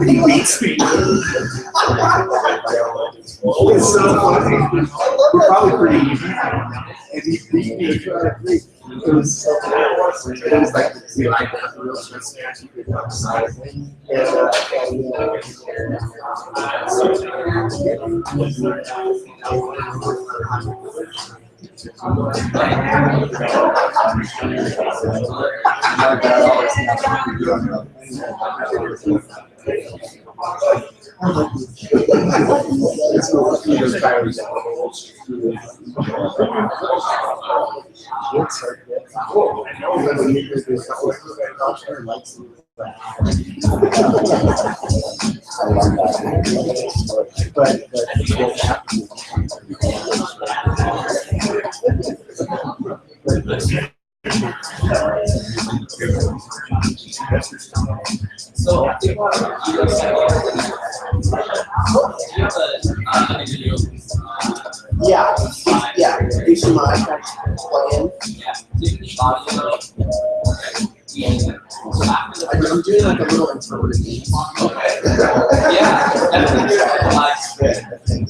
He beats me. It's so funny. We're probably pretty even. And he beat me. It was so funny. It was like we like the real stress match. You could come aside. Yeah. Do some plug in. I'm doing like a little interpretive. Yeah, definitely.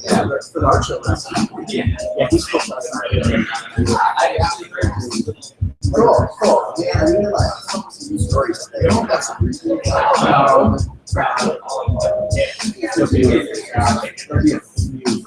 Yeah, for the art show last night. Yeah, he spoke last night. Cool. Yeah, I mean, like some stories. They don't have some reasons. There'll be a few.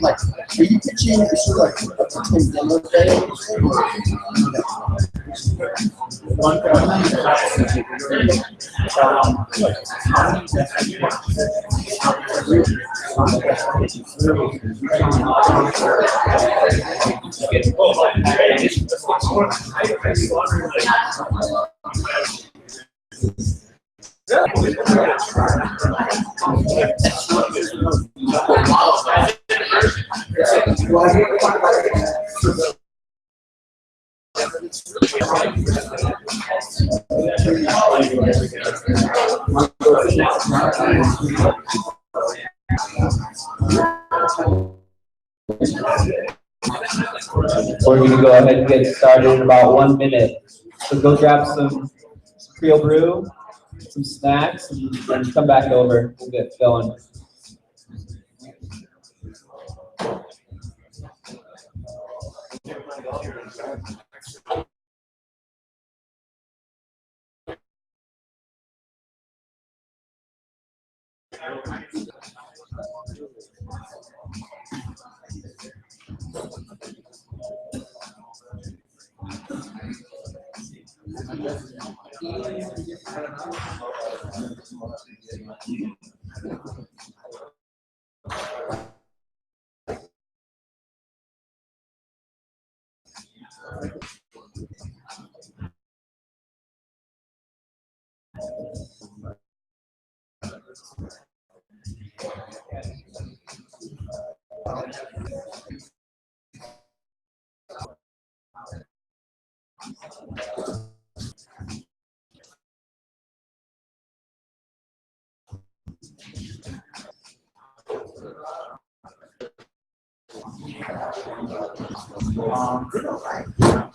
Like, are you pitching this sort of like a pretend demo day? We're going to go ahead and get started in about 1 minute. So go grab some Poulet Bleu, some snacks, and come back over. We'll get going.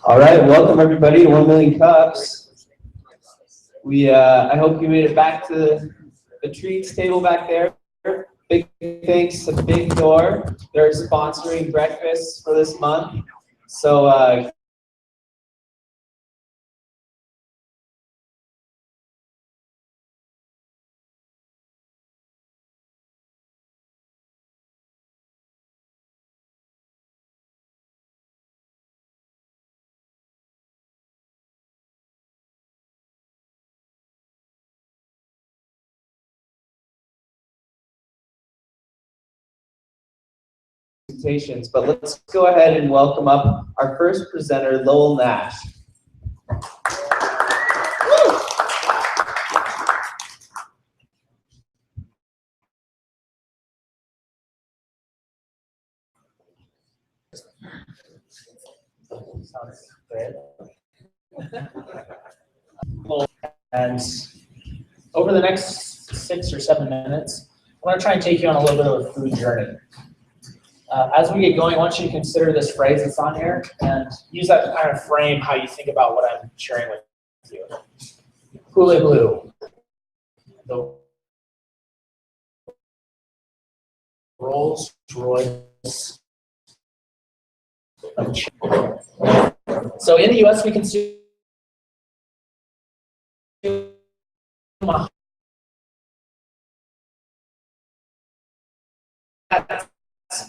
All right, welcome everybody to 1 Million Cups. I hope you made it back to the treats table back there. Big thanks to Big Door. They're sponsoring breakfast for this month. So but let's go ahead and welcome up our first presenter, Lowell Nash. Sounds good. And over the next 6 or 7 minutes, I want to try and take you on a little bit of a food journey. As we get going, I want you to consider this phrase that's on here and use that to kind of frame how you think about what I'm sharing with you. Poulet Bleu. The Rolls Royce. So in the US, we consume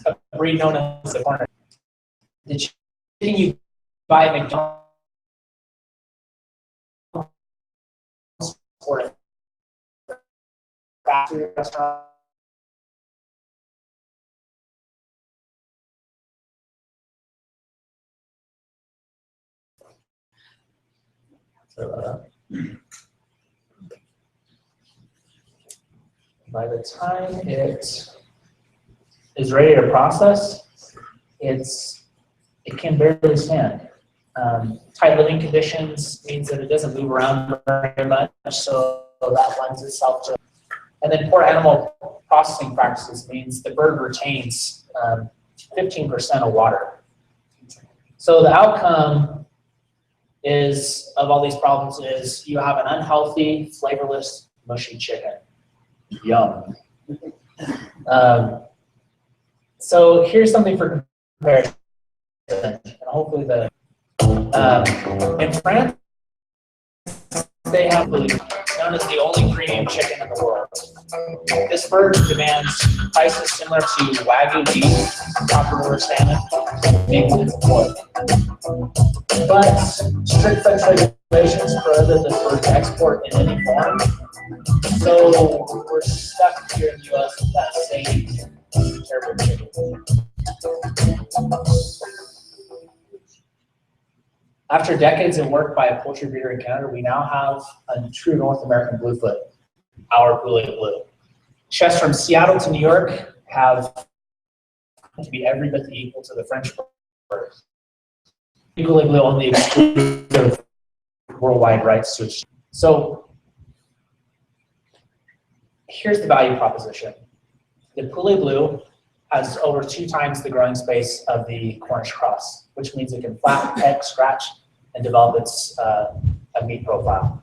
a breed known as the corner. The chicken you buy at McDonald's or a fast food restaurant by the time it is ready to process, it can barely stand. Tight living conditions means that it doesn't move around very much, so that lends itself to. And then poor animal processing practices means the bird retains 15% of water. So the outcome of all these problems is you have an unhealthy, flavorless, mushy chicken. Yum. So here's something for comparison. And hopefully in France, they have known as the only premium chicken in the world. This bird demands prices similar to Wagyu beef, proper river salmon, maybe with pork. But strict French regulations prohibit the bird export in any form. So we're stuck here in the US with that same terrible chicken. After decades of work by a poultry breeder in Canada, we now have a true North American bluefoot, our Poulet Bleu. Chefs from Seattle to New York have to be every bit equal to the French bird. Poulet Bleu own the exclusive worldwide rights to it. So here's the value proposition. The Poulet Bleu has over 2 times the growing space of the Cornish cross, which means it can flat, peck, scratch, and develop its a meat profile.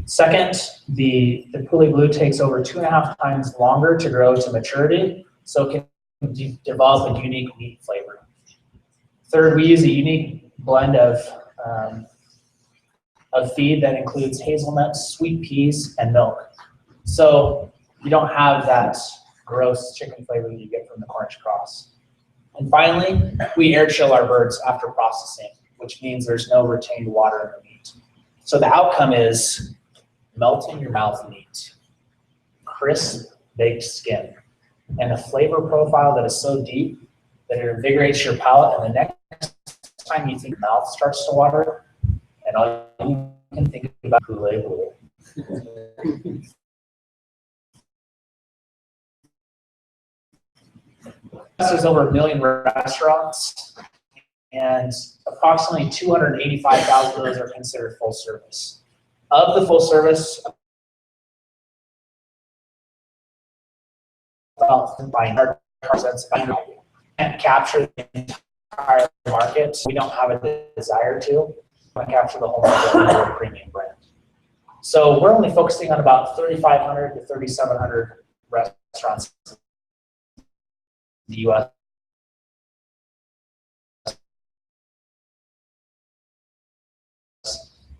Second, the Poulet Bleu takes over 2.5 times longer to grow to maturity, so it can develop a unique meat flavor. Third, we use a unique blend of feed that includes hazelnuts, sweet peas, and milk. So you don't have that gross chicken flavor that you get from the Cornish cross. And finally, we air chill our birds after processing, which means there's no retained water in the meat. So the outcome is melt in your mouth meat, crisp baked skin, and a flavor profile that is so deep that it invigorates your palate, and the next time you think your mouth starts to water, and all you can think about Poulet Bleu. There's over 1 million restaurants, and approximately 285,000 of those are considered full service. Of the full service, about 5% can't capture the entire market. We don't have a desire to. We want to capture the whole market with a premium brand. So we're only focusing on about 3,500 to 3,700 restaurants in the U.S.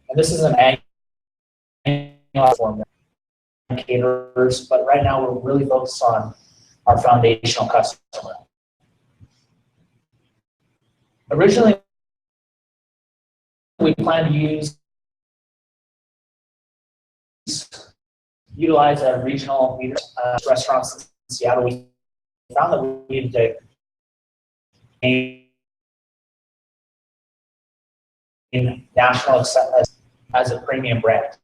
And this is an annual format caterers, but right now we're really focused on our foundational customer. Originally, we planned to utilize a regional leaders, restaurants in Seattle. We found that we needed to gain national acceptance as a premium brand.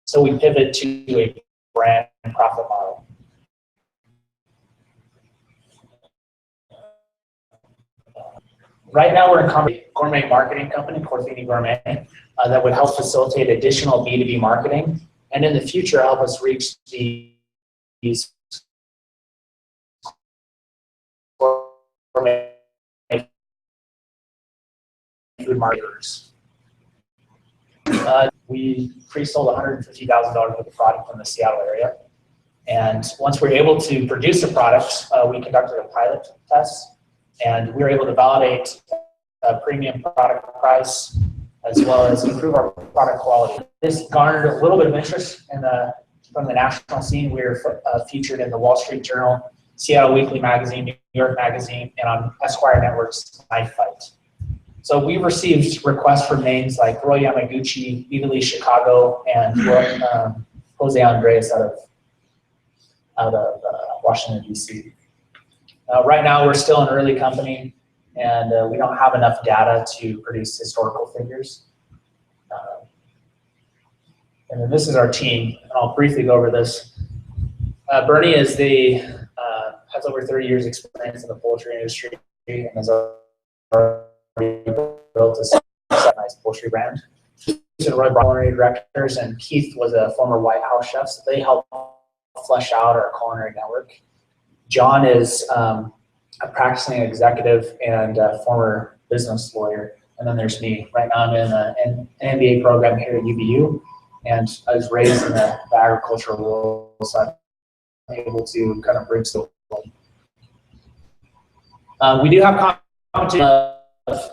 So we pivot to a brand profit model. Right now we're in gourmet marketing company, Corfini Gourmet, that would help facilitate additional B2B marketing, and in the future help us reach these gourmet food marketers. We pre-sold $150,000 worth of product in the Seattle area. And once we're able to produce a product, we conducted a pilot test, and we were able to validate a premium product price as well as improve our product quality. This garnered a little bit of interest from the national scene. We were featured in the Wall Street Journal, Seattle Weekly Magazine, New York Magazine, and on Esquire Network's Knife Fight. So we received requests from names like Roy Yamaguchi, Italy, Chicago, and Jose Andres out of Washington, D.C. Right now, we're still an early company, and we don't have enough data to produce historical figures. And then this is our team. I'll briefly go over this. Bernie has over 30 years experience in the poultry industry and has built a nice poultry brand. He's a Roy culinary directors, and Keith was a former White House chef, so they help flesh out our culinary network. John is a practicing executive and a former business lawyer, and then there's me. Right now I'm in an MBA program here at UVU, and I was raised in the agricultural world, so I'm able to kind of bridge the world. We do have competition of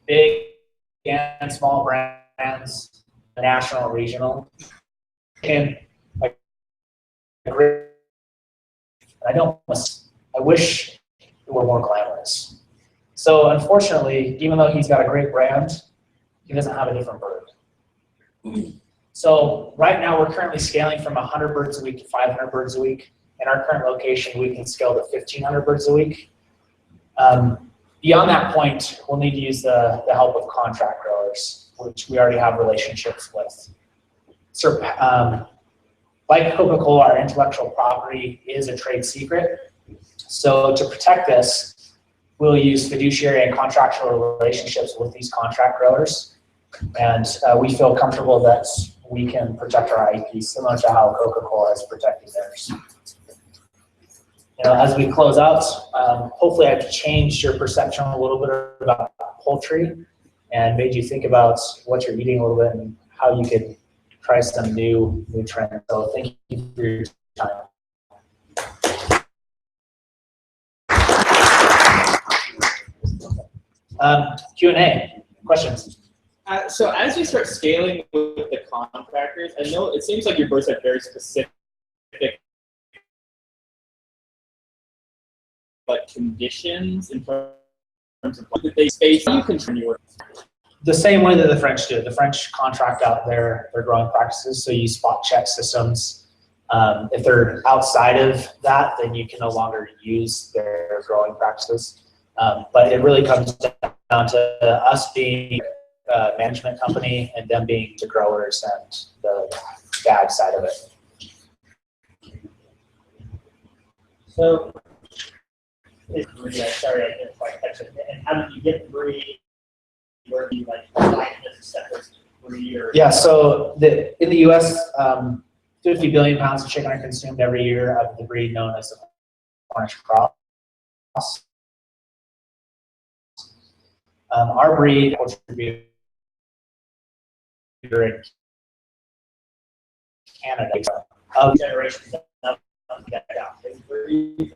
big and small brands, national, regional, and I wish it were more glamorous. So unfortunately, even though he's got a great brand, he doesn't have a different bird. So right now we're currently scaling from 100 birds a week to 500 birds a week. In our current location, we can scale to 1,500 birds a week. Beyond that point, we'll need to use the help of contract growers, which we already have relationships with. So, like Coca-Cola, our intellectual property is a trade secret. So to protect this, we'll use fiduciary and contractual relationships with these contract growers. And we feel comfortable that we can protect our IP similar to how Coca-Cola is protecting theirs. You know, as we close out, hopefully I've changed your perception a little bit about poultry and made you think about what you're eating a little bit and how you could try some new trends. So thank you for your time. Q&A, questions? So as you start scaling with the contractors, I know it seems like your birds have very specific conditions in terms of what they space you can turn your. The same way that the French do. The French contract out their growing practices, so you spot check systems. If they're outside of that, then you can no longer use their growing practices. But it really comes down to us being a management company and them being the growers and the ag side of it. So, sorry, I didn't quite catch it. And how did you get the breed? Where do you like find it as a separate breed? Or yeah, so in the U.S., 50 billion pounds of chicken are consumed every year of the breed known as the Cornish cross. Our breed, in Canada, generations of that breed.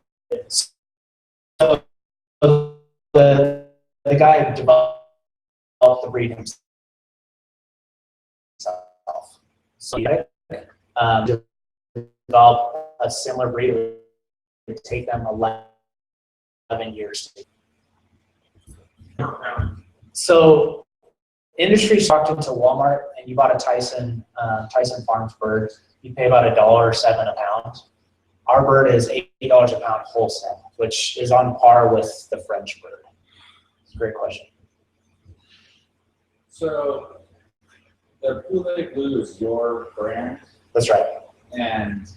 So the guy developed the breed himself. So he developed a similar breed. It would take them 11 years. So industry walked into Walmart and you bought a Tyson Farms bird, you pay about $1.07 a pound. Our bird is $8 a pound wholesale, which is on par with the French bird. It's a great question. So the Poulet Bleu is your brand, That's right. and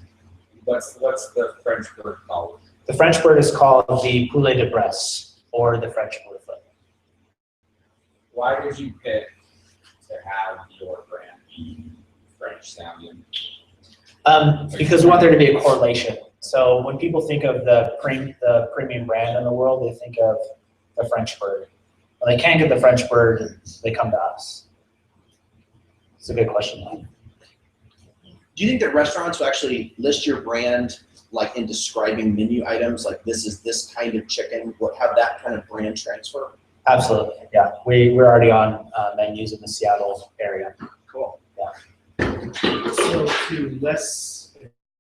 what's the French bird called? The French bird is called the Poulet de Bresse, or the French Bluefoot. Why did you pick to have your brand be French sounding? Because we want there to be a correlation. So when people think of the premium brand in the world, they think of the French bird. When they can't get the French bird, they come to us. It's a good question. Do you think that restaurants will actually list your brand like in describing menu items, like this is this kind of chicken, have that kind of brand transfer? Absolutely, yeah. We're already on menus in the Seattle area. Cool. Yeah. So to less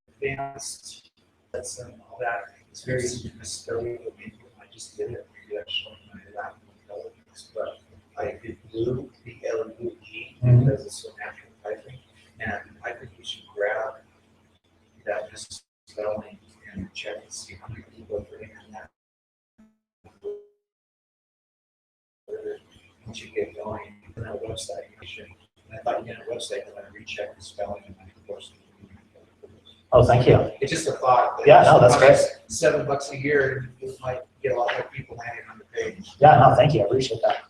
advanced, that's and all that, it's very easy to misspell the menu. I just did it. Maybe I showed my intelligence, but I did blue, B-L-U-E, because it's so natural typing. And I think you should grab that misspelling and check and see how many people are putting in that. Once you get going, on a website, you should. And I thought you get a website and I recheck the spelling and of course. Oh, thank you. It's just a thought. Yeah, no, that's great. $7 a year, you might get a lot more people landing on the page. Yeah, no, thank you. I appreciate that.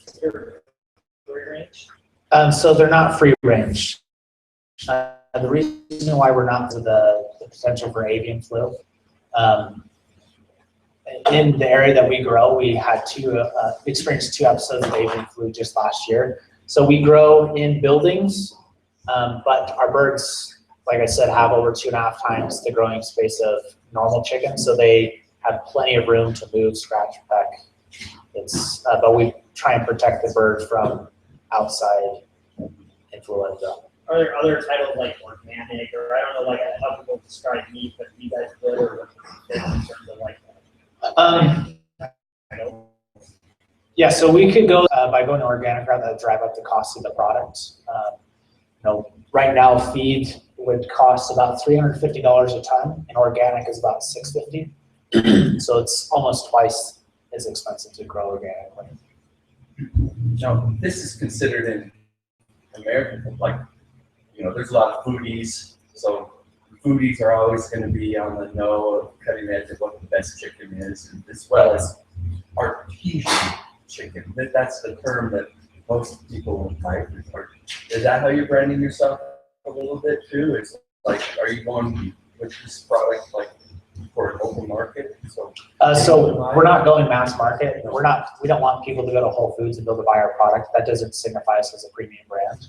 Is there free range? So they're not free range. The reason why we're not the potential for avian flu. In the area that we grow, we had experienced 2 episodes of avian flu just last year. So we grow in buildings, but our birds, like I said, have over 2.5 times the growing space of normal chickens. So they have plenty of room to move, scratch, peck. But we try and protect the bird from outside influenza. Are there other titles like organic, or I don't know, like how people describe meat, but you guys good or in terms of like yeah, so we could go by going to organic rather than drive up the cost of the product. Right now feed would cost about $350 a ton, and organic is about $650. So it's almost twice as expensive to grow organically. Now, this is considered in America, like, there's a lot of foodies, so foodies are always going to be on the know of cutting edge of what the best chicken is, as well as artesian chicken. That's the term that most people will buy. Is that how you're branding yourself a little bit too? It's like, are you going with this product like for an open market? So we're not going mass market. We don't want people to go to Whole Foods and be able to buy our product. That doesn't signify us as a premium brand.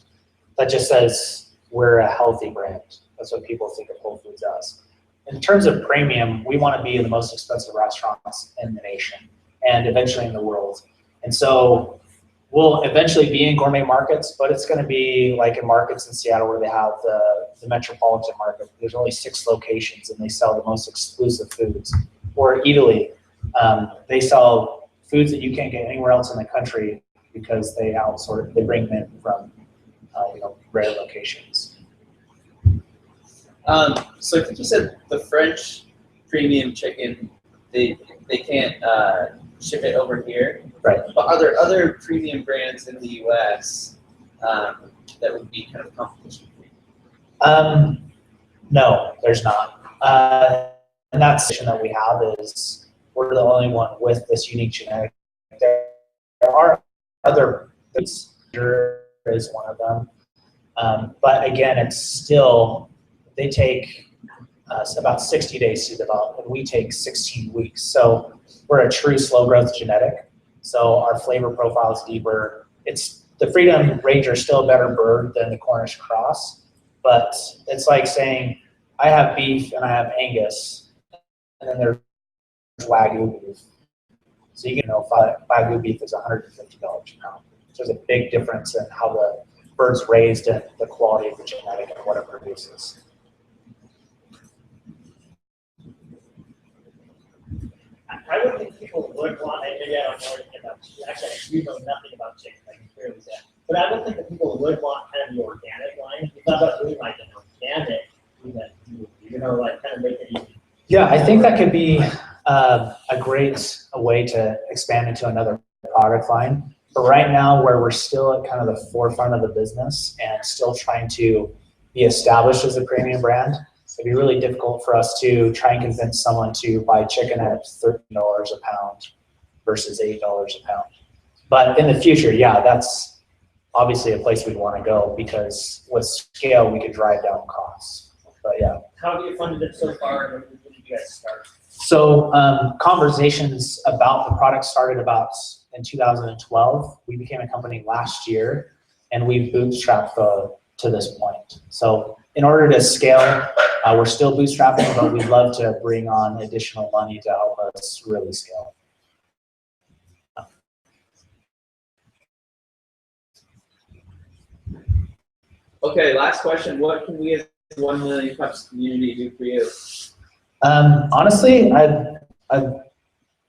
That just says we're a healthy brand. That's what people think of Whole Foods as. In terms of premium, we want to be in the most expensive restaurants in the nation and eventually in the world. And so we'll eventually be in gourmet markets, but it's going to be like in markets in Seattle where they have the metropolitan market. There's only 6 locations and they sell the most exclusive foods. Or Italy, they sell foods that you can't get anywhere else in the country because they bring them in from rare locations. So I think you said the French premium chicken, they can't ship it over here. Right. But are there other premium brands in the U.S. That would be kind of competition for you? No, there's not. And that's the situation that we have is we're the only one with this unique genetic. There are other foods, is one of them. But again, it's still, they take about 60 days to develop, and we take 16 weeks. So we're a true slow growth genetic. So our flavor profile is deeper. The Freedom Ranger is still a better bird than the Cornish Cross, but it's like saying I have beef and I have Angus, and then there's Wagyu beef. So you can Wagyu beef is $150 a pound. So there's a big difference in how the bird's raised and the quality of the genetic and what it produces. I would think people would want, and maybe I don't know anything about chicken. Actually, I do know nothing about chicken, I can clearly say. But I would think that people would want kind of the organic line. You thought about doing like an organic, like kind of make it easy. Yeah, I think that could be a great way to expand into another product line. But right now, where we're still at kind of the forefront of the business and still trying to be established as a premium brand, it'd be really difficult for us to try and convince someone to buy chicken at $13 a pound versus $8 a pound. But in the future, yeah, that's obviously a place we'd want to go because with scale, we could drive down costs. But yeah. How have you funded it so far, and when did you guys start? So conversations about the product started about in 2012. We became a company last year, and we've bootstrapped to this point. So in order to scale, we're still bootstrapping, but we'd love to bring on additional money to help us really scale. Okay, last question. What can we as 1 Million Cups community do for you? Honestly, I'd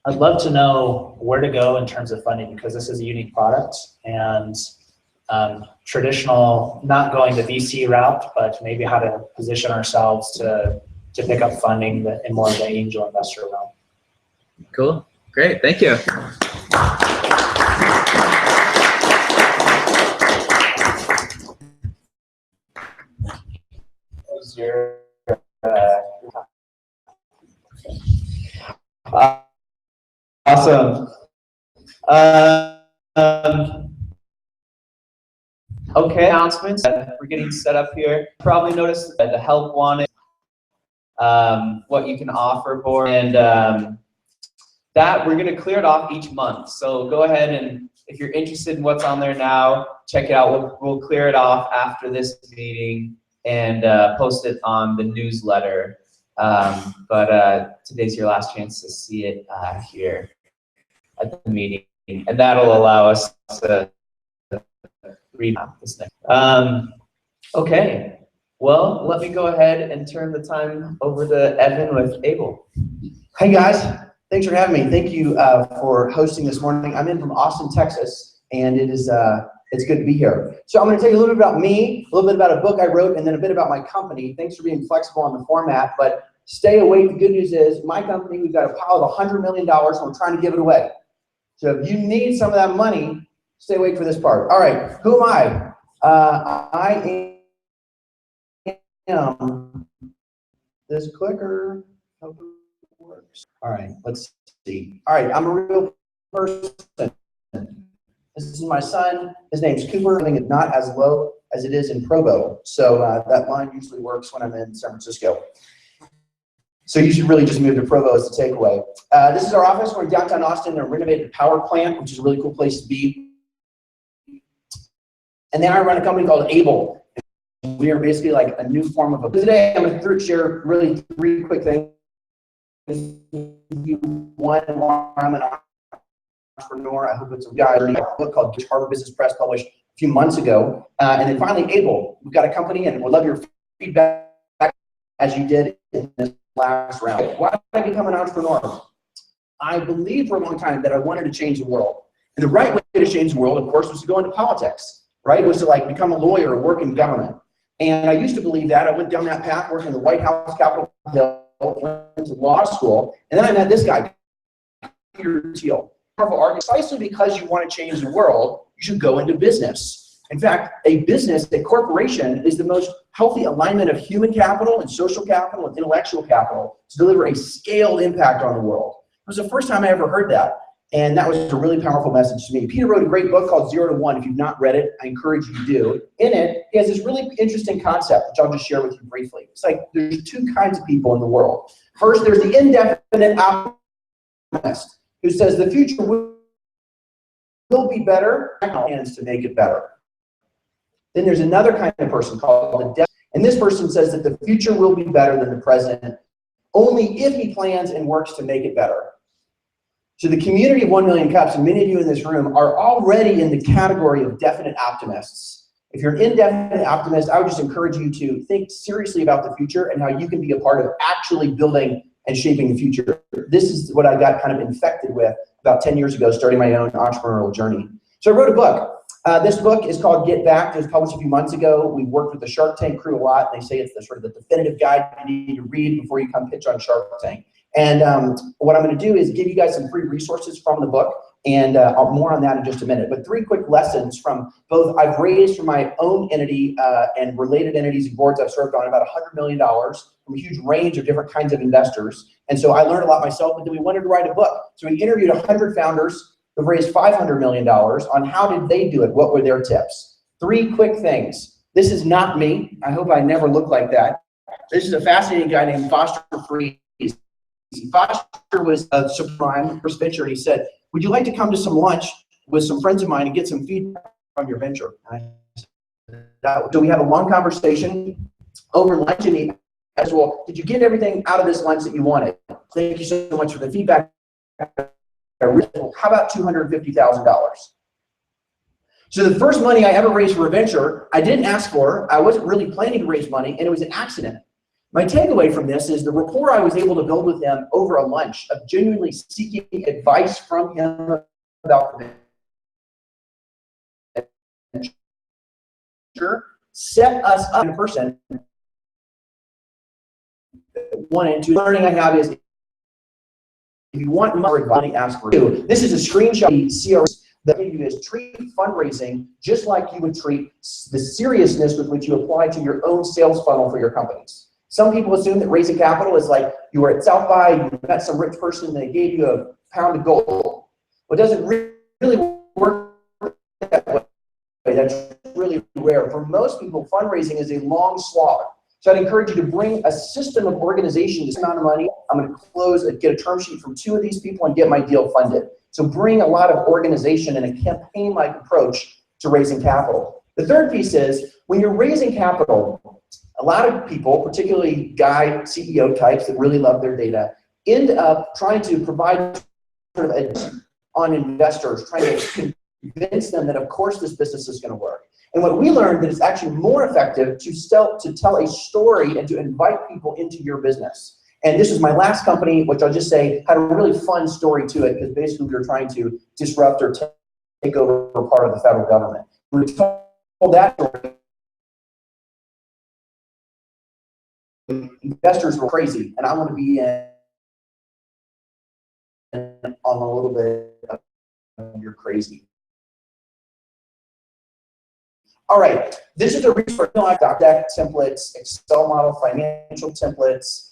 love to know where to go in terms of funding because this is a unique product and traditional, not going the VC route, but maybe how to position ourselves to pick up funding in more of the angel investor realm. Cool. Great. Thank you. Awesome. Okay, announcements. We're getting set up here. Probably noticed the help wanted, what you can offer for, and that we're going to clear it off each month. So go ahead and if you're interested in what's on there now, check it out. We'll clear it off after this meeting and post it on the newsletter. But today's your last chance to see it here at the meeting, and that'll allow us to read this thing. Okay, well, let me go ahead and turn the time over to Evan with Able. Hey guys, thanks for having me. Thank you for hosting this morning. I'm in from Austin, Texas, and it's good to be here. So I'm going to tell you a little bit about me, a little bit about a book I wrote, and then a bit about my company. Thanks for being flexible on the format, but stay awake. The good news is my company, we've got a pile of $100 million, and we're trying to give it away. So if you need some of that money, stay awake for this part. All right, who am I? I am this clicker. Hope it works. All right, let's see. All right, I'm a real person. This is my son. His name's Cooper. I think it's not as low as it is in Provo. So that line usually works when I'm in San Francisco. So you should really just move to Provo as the takeaway. This is our office. We're in downtown Austin in a renovated power plant, which is a really cool place to be. And then I run a company called Able. We are basically like a new form of a. Today I'm going to share really 3 quick things. One, I'm an entrepreneur. I hope it's a guy. A book called Harvard Business Press published a few months ago. And then finally, Able. We've got a company, and we'd love your feedback as you did in this last round. Why did I become an entrepreneur? I believed for a long time that I wanted to change the world. And the right way to change the world, of course, was to go into politics, right? Was to like become a lawyer or work in government. And I used to believe that. I went down that path, working in the White House, Capitol Hill, went to law school, and then I met this guy, Peter Thiel. Precisely because you want to change the world, you should go into business. In fact, a business, a corporation, is the most healthy alignment of human capital and social capital and intellectual capital to deliver a scaled impact on the world. It was the first time I ever heard that, and that was a really powerful message to me. Peter wrote a great book called 0 to 1. If you've not read it, I encourage you to do. In it, he has this really interesting concept, which I'll just share with you briefly. It's like there's 2 kinds of people in the world. First, there's the indefinite optimist, who says the future will be better, plans to make it better. Then there's another kind of person called the and this person says that the future will be better than the present, only if he plans and works to make it better. So the community of 1 million cups, and many of you in this room, are already in the category of definite optimists. If you're an indefinite optimist, I would just encourage you to think seriously about the future and how you can be a part of actually building and shaping the future. This is what I got kind of infected with about 10 years ago, starting my own entrepreneurial journey. So I wrote a book. This book is called Get Back. It was published a few months ago. We worked with the Shark Tank crew a lot. They say it's the sort of the definitive guide you need to read before you come pitch on Shark Tank. And what I'm going to do is give you guys some free resources from the book, and more on that in just a minute. But 3 quick lessons from both I've raised from my own entity and related entities and boards I've served on about $100 million from a huge range of different kinds of investors. And so I learned a lot myself, but then we wanted to write a book. So we interviewed 100 founders who've raised $500 million on how did they do it, what were their tips. 3 quick things. This is not me. I hope I never look like that. This is a fascinating guy named Foster Freeze. Foster was a subprime first venture, and he said, would you like to come to some lunch with some friends of mine and get some feedback on your venture? So we have a long conversation over lunch, and he asked, well, did you get everything out of this lunch that you wanted? Thank you so much for the feedback. How about $250,000? So the first money I ever raised for a venture, I didn't ask for. I wasn't really planning to raise money, and it was an accident. My takeaway from this is the rapport I was able to build with him over a lunch of genuinely seeking advice from him about the venture set us up in person. 1 and 2 learning I have is if you want more advice, ask for it. This is a screenshot of the CRS that you guys treat fundraising just like you would treat the seriousness with which you apply to your own sales funnel for your companies. Some people assume that raising capital is like you were at South by, you met some rich person, and they gave you a pound of gold. Well, it doesn't really work that way. That's really rare. For most people, fundraising is a long slog. So I'd encourage you to bring a system of organization, this amount of money. I'm going to close and get a term sheet from 2 of these people and get my deal funded. So bring a lot of organization and a campaign-like approach to raising capital. The third piece is when you're raising capital, a lot of people, particularly guy CEO types that really love their data, end up trying to provide sort of on investors, trying to convince them that of course this business is going to work. And what we learned that it's actually more effective to tell a story and to invite people into your business. And this is my last company, which I'll just say had a really fun story to it because basically we were trying to disrupt or take over part of the federal government. We told that story. Investors were crazy, and I want to be in on a little bit of you're crazy. All right, this is a resource doc deck templates, Excel model, financial templates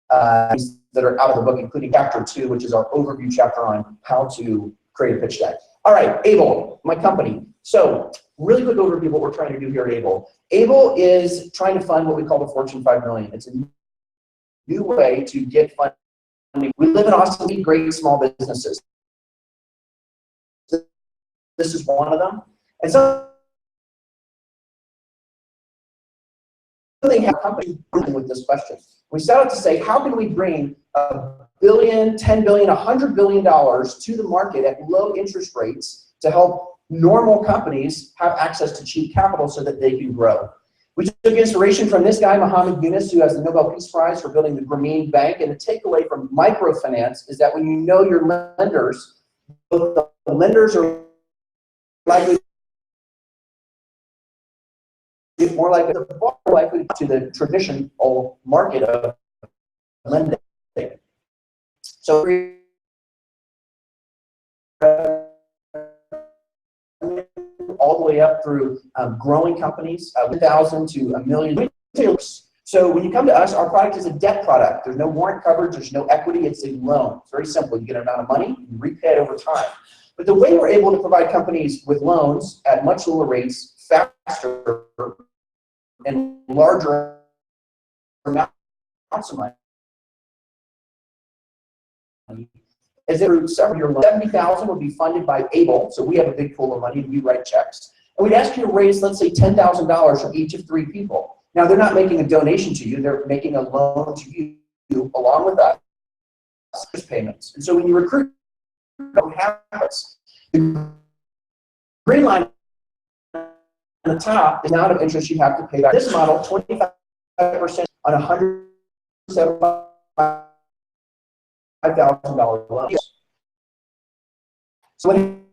that are out of the book, including chapter 2, which is our overview chapter on how to create a pitch deck. All right, Able, my company. So really quick overview of what we're trying to do here at Able. Able is trying to fund what we call the Fortune 5 million. It's a new way to get funding. We live in Austin, we need great small businesses. This is one of them. And so they have companies with this question. We set out to say, how can we bring $1 billion, $10 billion, $100 billion to the market at low interest rates to help normal companies have access to cheap capital so that they can grow? We took inspiration from this guy, Muhammad Yunus, who has the Nobel Peace Prize for building the Grameen Bank. And the takeaway from microfinance is that when you know your lenders, both the lenders are likely more likely to the traditional market of lending. So all the way up through growing companies, 1,000 to 1 million retailers. So when you come to us, our product is a debt product. There's no warrant coverage, there's no equity, it's a loan. It's very simple. You get an amount of money, you repay it over time. But the way we're able to provide companies with loans at much lower rates, faster, and larger amounts of money is that through several years, 70,000 would be funded by Able. So we have a big pool of money and we write checks. And we'd ask you to raise, let's say, $10,000 from each of 3 people. Now they're not making a donation to you, they're making a loan to you along with us, payments. And so when you recruit, what happens? The green line on the top is the amount of interest you have to pay back. This model, 25% on $175,000 loans. So when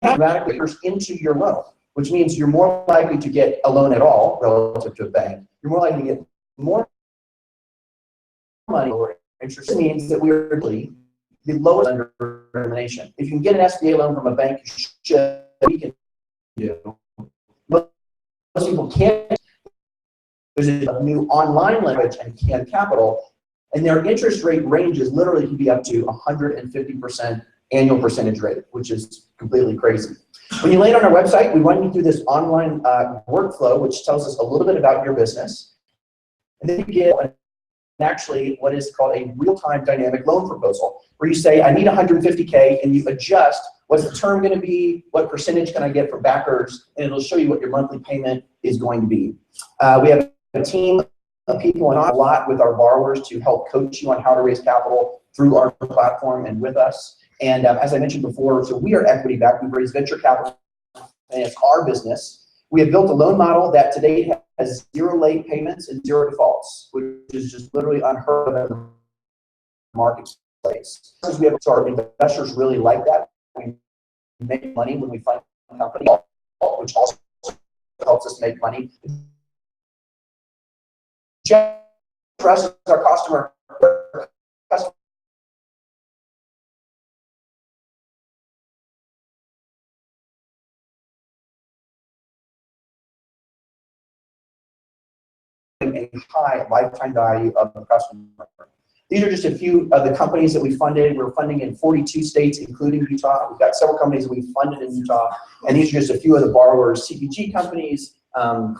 dramatically into your loan, which means you're more likely to get a loan at all relative to a bank. You're more likely to get more money or interest. This means that we're really the lowest under termination. If you can get an SBA loan from a bank, you should. We can do. Most people can't. There's a new online language and Can Capital, and their interest rate ranges literally can be up to 150% annual percentage rate, which is completely crazy. When you land on our website, we run you through this online workflow, which tells us a little bit about your business, and then you get actually what is called a real-time dynamic loan proposal, where you say, I need 150K, and you adjust what's the term going to be, what percentage can I get from backers, and it'll show you what your monthly payment is going to be. We have a team of people and a lot with our borrowers to help coach you on how to raise capital through our platform and with us. And as I mentioned before, so we are equity backed. We've raised venture capital, and it's our business. We have built a loan model that today has 0 late payments and 0 defaults, which is just literally unheard of in the marketplace. We have, so our investors really like that. We make money when we find a company, which also helps us make money. Trust our customer. A high lifetime value of the customer. These are just a few of the companies that we funded. We're funding in 42 states, including Utah. We've got several companies that we funded in Utah, and these are just a few of the borrowers: CPG companies,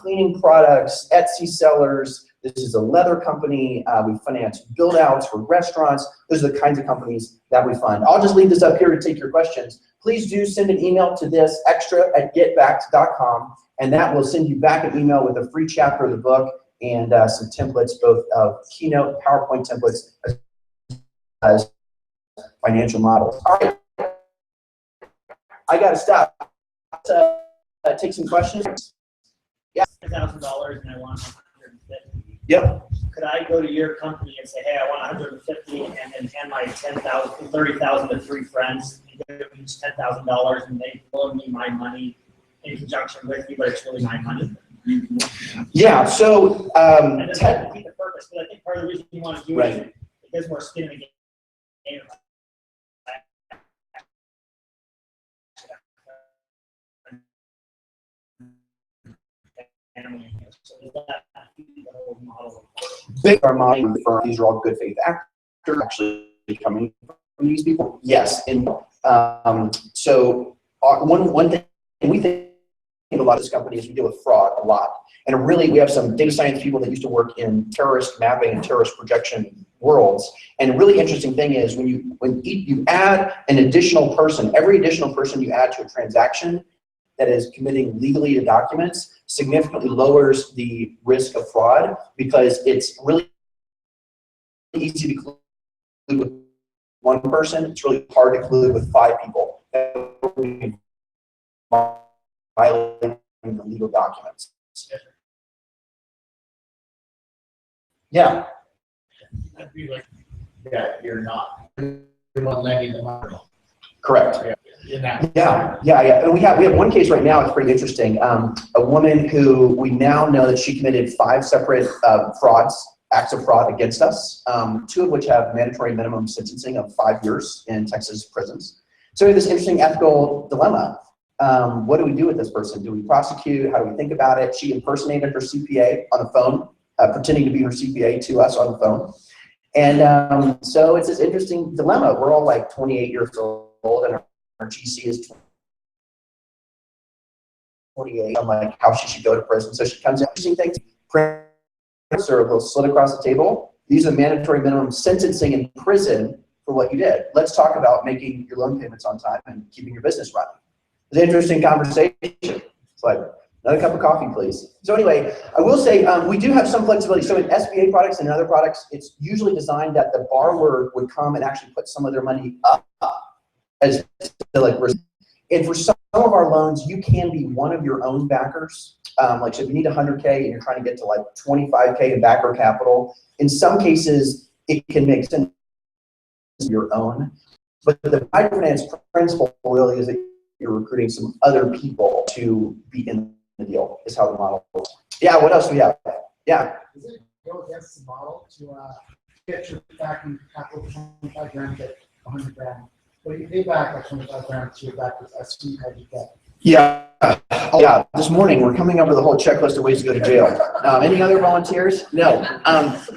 cleaning products, Etsy sellers. This is a leather company. We finance build-outs for restaurants. Those are the kinds of companies that we fund. I'll just leave this up here to take your questions. Please do send an email to this extra@getbacked.com, and that will send you back an email with a free chapter of the book and some templates, both of Keynote, PowerPoint templates, as financial models. All right, I got to stop. Take some questions. Yeah. $1,000 and I want 150. Yep. Could I go to your company and say, hey, I want 150, and then hand my 10,000, 30,000 to 3 friends, and give them each $10,000, and they loan me my money in conjunction with me, but it's really my money? Yeah, so And it doesn't defeat the purpose, but I think part of the reason you want to do it is because we're spinning the game. So is that the whole model? big our money for these are all good faith actors actually coming from these people. Yes, and One thing we think a lot of this company is we deal with fraud a lot. And really, we have some data science people that used to work in terrorist mapping and terrorist projection worlds. And a really interesting thing is when you add an additional person, every additional person you add to a transaction that is committing legally to documents significantly lowers the risk of fraud, because it's really easy to collude with one person. It's really hard to collude with 5 people violating the legal documents. Yeah. That'd be like, yeah, you're not the one lending the money. Correct. Yeah. And we have one case right now. It's pretty interesting. A woman who we now know that she committed 5 separate acts of fraud against us. 2 of which have mandatory minimum sentencing of 5 years in Texas prisons. So we have this interesting ethical dilemma. What do we do with this person? Do we prosecute? How do we think about it? She impersonated her CPA on the phone, pretending to be her CPA to us on the phone. And so it's this interesting dilemma. We're all like 28 years old, and our GC is 28. I'm like, how she should go to prison. So she comes in, interesting things, prints or will slit across the table. These are mandatory minimum sentencing in prison for what you did. Let's talk about making your loan payments on time and keeping your business running. It's an interesting conversation. It's like, another cup of coffee, please. So anyway, I will say we do have some flexibility. So in SBA products and other products, it's usually designed that the borrower would come and actually put some of their money up as to like, and for some of our loans, you can be one of your own backers. Like, so if you need 100K and you're trying to get to like 25K in backer capital, in some cases, it can make sense your own. But the microfinance principle really is that you're recruiting some other people to be in the deal, is how the model works. Yeah, what else do we have? Yeah. Does it go against the model to get your backing capital 25 grand, get 100 grand? Well, you pay back like 25 grand to your backers. I see how you get. Yeah. Oh, yeah. This morning we're coming up with a whole checklist of ways to go to jail. Any other volunteers? No.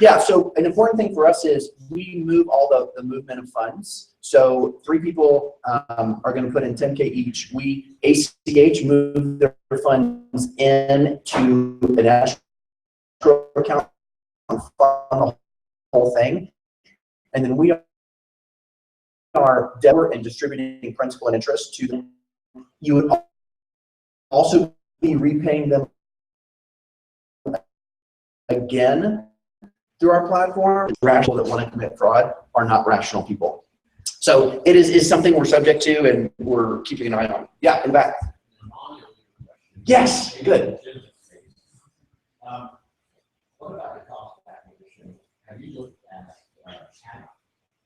Yeah. So an important thing for us is we move all the movement of funds. So 3 people are going to put in 10K each. We ACH move their funds into an escrow account and fund the whole thing, and then we are debtor and distributing principal and interest to them. You would also be repaying them again through our platform. Rational that want to commit fraud are not rational people. So it is something we're subject to and we're keeping an eye on. Yeah, in the back. Yes, good. What about the cost of acquisition? Have you looked at channel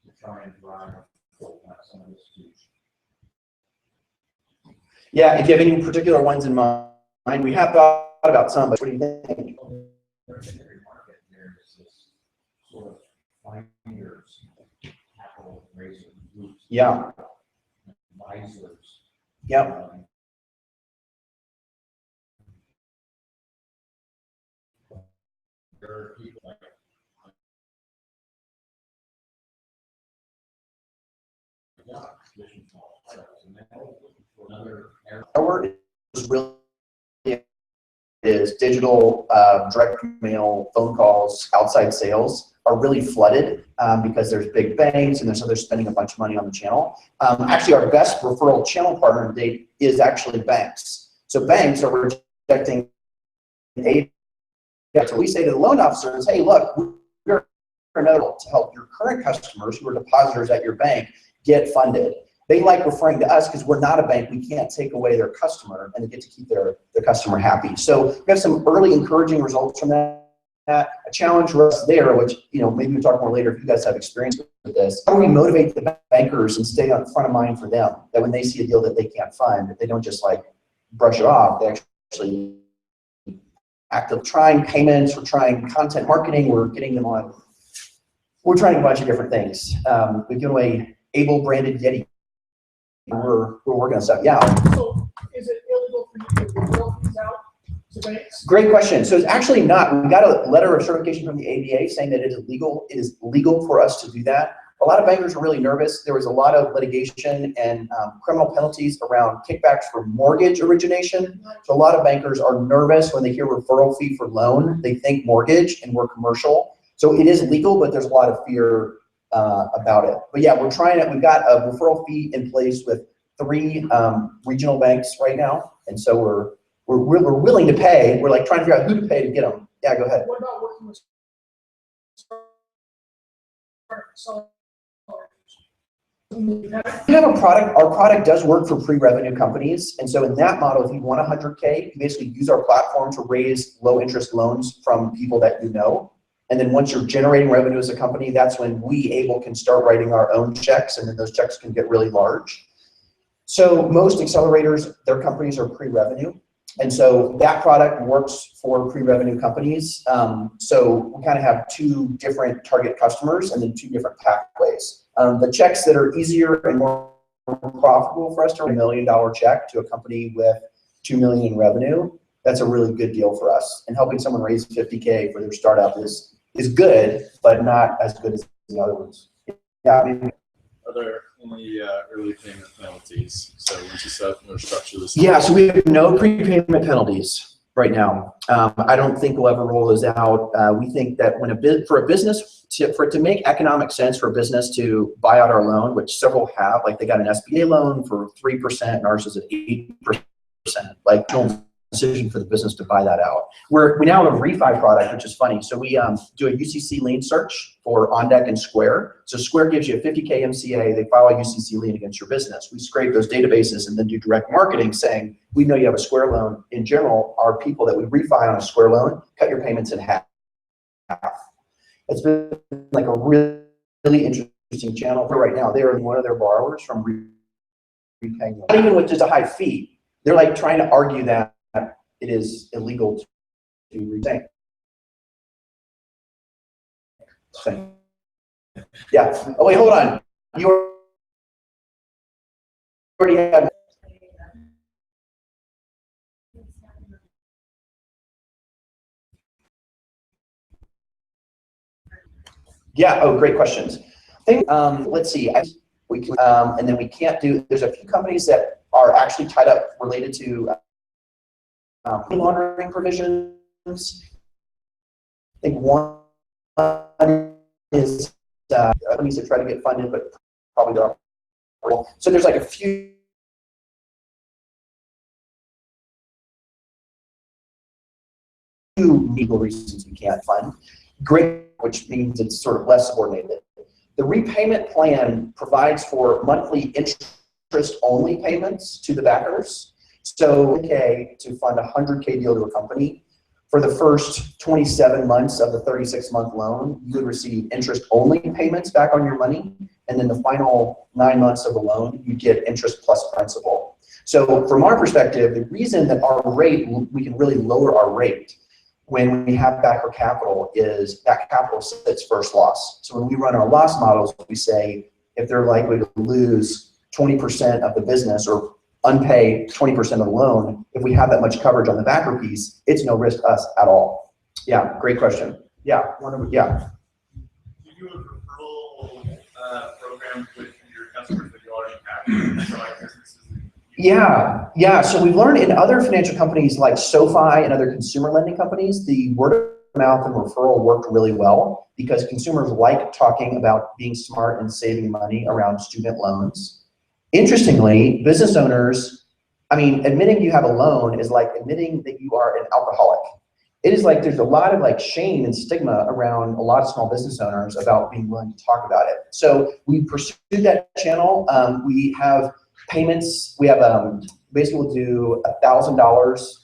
to try and drive some of this too? Yeah, if you have any particular ones in mind, we have thought about some, but what do you think? In every market, there's this sort of finders, capital raising groups. Yeah. Advisors. Yep. There are people like Our word is really digital, direct mail, phone calls, outside sales are really flooded because there's big banks and there's others spending a bunch of money on the channel. Actually, our best referral channel partner to date is actually banks. So banks are rejecting aid. So we say to the loan officers, hey, look, we're another to help your current customers who are depositors at your bank get funded. They like referring to us because we're not a bank. We can't take away their customer and they get to keep their customer happy. So we have some early encouraging results from that. A challenge for us there, which, maybe we'll talk more later if you guys have experience with this. How do we motivate the bankers and stay on front of mind for them, that when they see a deal that they can't fund, that they don't just like brush it off, they actually active trying payments, we're trying content marketing, we're getting them on, we're trying a bunch of different things. We've given away Able branded Yeti. We're working on stuff. Yeah. So is it illegal for you to refer these out to banks? Great question. So it's actually not. We got a letter of certification from the ABA saying that it is legal. It is legal for us to do that. a lot of bankers were really nervous. There was a lot of litigation and criminal penalties around kickbacks for mortgage origination. So a lot of bankers are nervous when they hear referral fee for loan. They think mortgage, and we're commercial. So it is legal, but there's a lot of fear about it. But yeah, we're trying it. We've got a referral fee in place with 3 regional banks right now, and so we're willing to pay. We're like trying to figure out who to pay to get them. Yeah, go ahead. What about working with We have a product. Our product does work for pre-revenue companies, and so in that model, if you want 100K, you basically use our platform to raise low-interest loans from people that you know. And then once you're generating revenue as a company, that's when we can start writing our own checks, and then those checks can get really large. So most accelerators, their companies are pre-revenue. And so that product works for pre-revenue companies. So we kind of have 2 different target customers and then 2 different pathways. The checks that are easier and more profitable for us to $1 million check to a company with $2 million in revenue, that's a really good deal for us. And helping someone raise 50K for their startup is good, but not as good as the other ones. Yeah, I mean, are there any early payment penalties? So once you set up or structure this. Yeah, so we have no prepayment penalties right now. I don't think we'll ever roll those out. We think that when for it to make economic sense for a business to buy out our loan, which several have, like they got an SBA loan for 3% and ours is at 8%, like no decision for the business to buy that out. We now have a refi product, which is funny. So we do a UCC lien search for OnDeck and Square. So Square gives you a 50K MCA, they file a UCC lien against your business. We scrape those databases and then do direct marketing saying, we know you have a Square loan. In general, our people that we refi on a Square loan, cut your payments in half. It's been like a really interesting channel for right now. They're one of their borrowers from repaying them. Not even with just a high fee. They're like trying to argue that it is illegal to repay. Yeah. Oh wait, hold on. You already have. Yeah. Oh, great questions. Let's see. We can, and then we can't do. There's a few companies that are actually tied up related to money laundering provisions. I think one is companies that try to get funded, but probably don't. So there's like a few legal reasons we can't fund. Great, which means it's sort of less subordinated. The repayment plan provides for monthly interest-only payments to the backers. So, okay, to fund a 100K deal to a company, for the first 27 months of the 36-month loan, you would receive interest-only payments back on your money, and then the final 9 months of the loan, you get interest plus principal. So from our perspective, the reason that our rate, we can really lower our rate when we have backer capital is that capital sits first loss. So when we run our loss models, we say if they're likely to lose 20% of the business or unpay 20% of the loan, if we have that much coverage on the backer piece, it's no risk to us at all. Yeah, great question. Yeah, yeah. Do you do a referral program with your customers that you already have? So like businesses? Yeah. So we've learned in other financial companies like SoFi and other consumer lending companies, the word of mouth and referral worked really well because consumers like talking about being smart and saving money around student loans. Interestingly, business owners, I mean, admitting you have a loan is like admitting that you are an alcoholic. It is like there's a lot of like shame and stigma around a lot of small business owners about being willing to talk about it. So we pursued that channel. We have payments. We have basically we'll do $1,000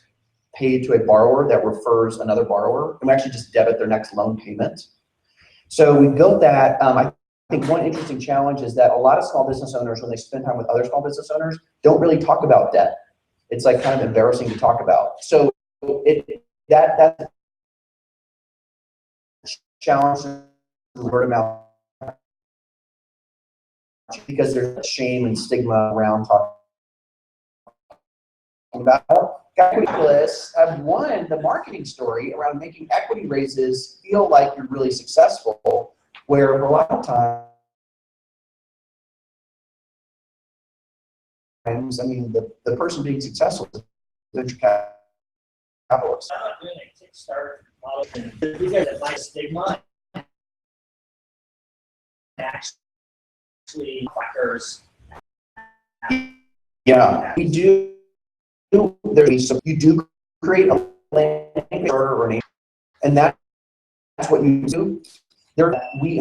paid to a borrower that refers another borrower, and we actually just debit their next loan payment. So we built that. I think one interesting challenge is that a lot of small business owners, when they spend time with other small business owners, don't really talk about debt. It's like kind of embarrassing to talk about. So that challenge word of mouth because there's shame and stigma around talking about. Capitalists have won the marketing story around making equity raises feel like you're really successful, where a lot of times I mean, the person being successful is venture capitalist. I'm not doing a Kickstarter model because it might stigma. Actually, fuckers. Yeah, we do. So you do create a landing or name, and that's what you do. We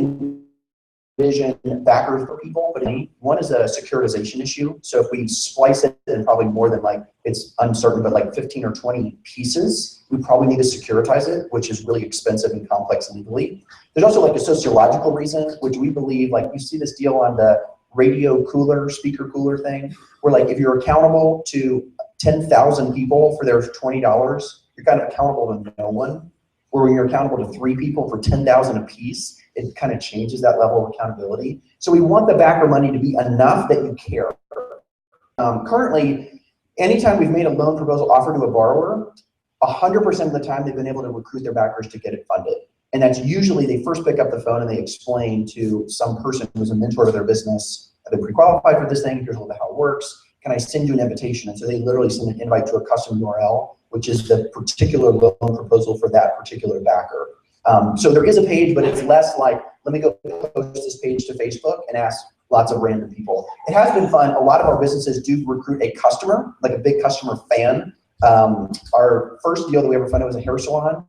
envision backers for people, but one is a securitization issue. So if we splice it in probably more than like, it's uncertain, but like 15 or 20 pieces, we probably need to securitize it, which is really expensive and complex legally. There's also like a sociological reason, which we believe, like you see this deal on the radio cooler, speaker cooler thing, where like if you're accountable to 10,000 people for their $20, you're kind of accountable to no one. Where when you're accountable to 3 people for 10,000 a piece, it kind of changes that level of accountability. So we want the backer money to be enough that you care. Currently, anytime we've made a loan proposal offer to a borrower, 100% of the time they've been able to recruit their backers to get it funded. And that's usually they first pick up the phone and they explain to some person who's a mentor to their business, I've been pre-qualified for this thing, here's a little bit how it works. Can I send you an invitation? And so they literally send an invite to a custom URL, which is the particular loan proposal for that particular backer. So there is a page, but it's less like, let me go post this page to Facebook and ask lots of random people. It has been fun. A lot of our businesses do recruit a customer, like a big customer fan. Our first deal that we ever funded was a hair salon.